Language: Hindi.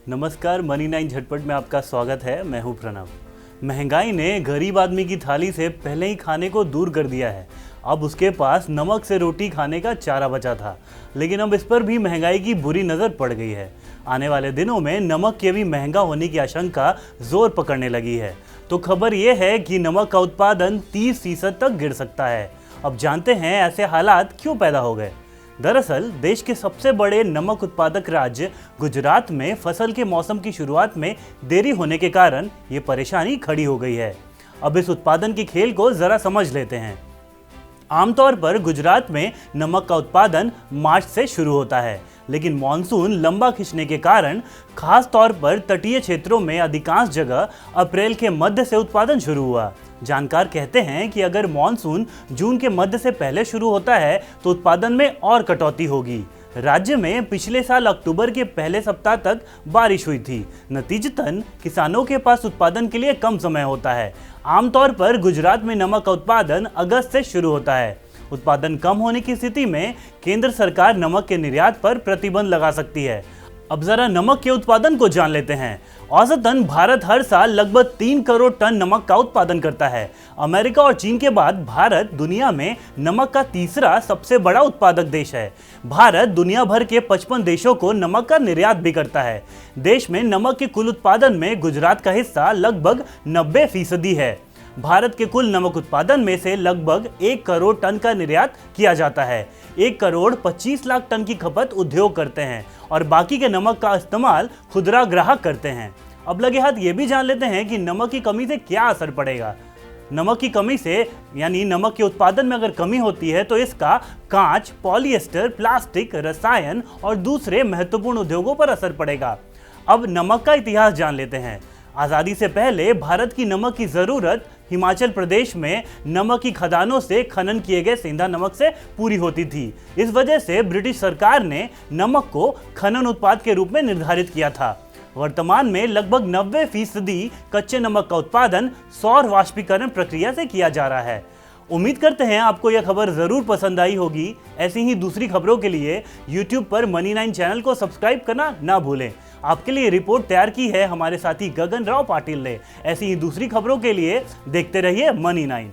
नमस्कार, मनी 9 झटपट में आपका स्वागत है। मैं हूं प्रणव। महंगाई ने गरीब आदमी की थाली से पहले ही खाने को दूर कर दिया है। अब उसके पास नमक से रोटी खाने का चारा बचा था, लेकिन अब इस पर भी महंगाई की बुरी नज़र पड़ गई है। आने वाले दिनों में नमक के भी महंगा होने की आशंका जोर पकड़ने लगी है। तो खबर यह है कि नमक का उत्पादन 30% तक गिर सकता है। अब जानते हैं ऐसे हालात क्यों पैदा हो गए। दरअसल देश के सबसे बड़े नमक उत्पादक राज्य गुजरात में फसल के मौसम की शुरुआत में देरी होने के कारण ये परेशानी खड़ी हो गई है। अब इस उत्पादन के खेल को जरा समझ लेते हैं। आमतौर पर गुजरात में नमक का उत्पादन मार्च से शुरू होता है, लेकिन मॉनसून लंबा खिंचने के कारण खास तौर पर तटीय क्षेत्रों में अधिकांश जगह अप्रैल के मध्य से उत्पादन शुरू हुआ। जानकार कहते हैं कि अगर मॉनसून जून के मध्य से पहले शुरू होता है तो उत्पादन में और कटौती होगी। राज्य में पिछले साल अक्टूबर के पहले सप्ताह तक बारिश हुई थी। नतीजतन किसानों के पास उत्पादन के लिए कम समय होता है। आमतौर पर गुजरात में नमक का उत्पादन अगस्त से शुरू होता है। उत्पादन कम होने की स्थिति में केंद्र सरकार नमक के निर्यात पर प्रतिबंध लगा सकती है। अब जरा नमक के उत्पादन को जान लेते हैं। औसतन भारत हर साल लगभग 3 करोड़ टन नमक का उत्पादन करता है। अमेरिका और चीन के बाद भारत दुनिया में नमक का तीसरा सबसे बड़ा उत्पादक देश है। भारत दुनिया भर के 55 देशों को नमक का निर्यात भी करता है। देश में नमक के कुल उत्पादन में गुजरात का हिस्सा लगभग 90% है। भारत के कुल नमक उत्पादन में से लगभग 1 करोड़ टन का निर्यात किया जाता है। 1 करोड़ 25 लाख टन की खपत उद्योग करते हैं और बाकी के नमक का इस्तेमाल खुदरा ग्राहक करते हैं। अब लगे हाथ ये भी जान लेते हैं कि नमक की कमी से क्या असर पड़ेगा। नमक की कमी से यानी नमक के उत्पादन में अगर कमी होती है तो इसका कांच, पॉलिएस्टर, प्लास्टिक, रसायन और दूसरे महत्वपूर्ण उद्योगों पर असर पड़ेगा। अब नमक का इतिहास जान लेते हैं। आज़ादी से पहले भारत की नमक की ज़रूरत हिमाचल प्रदेश में नमक की खदानों से खनन किए गए सेंधा नमक से पूरी होती थी। इस वजह से ब्रिटिश सरकार ने नमक को खनन उत्पाद के रूप में निर्धारित किया था। वर्तमान में लगभग 90% कच्चे नमक का उत्पादन सौर वाष्पीकरण प्रक्रिया से किया जा रहा है। उम्मीद करते हैं आपको यह खबर जरूर पसंद आई होगी। ऐसी ही दूसरी खबरों के लिए YouTube पर मनी 9 चैनल को सब्सक्राइब करना ना भूलें। आपके लिए रिपोर्ट तैयार की है हमारे साथी गगन राव पाटिल ने। ऐसी ही दूसरी खबरों के लिए देखते रहिए मनी 9।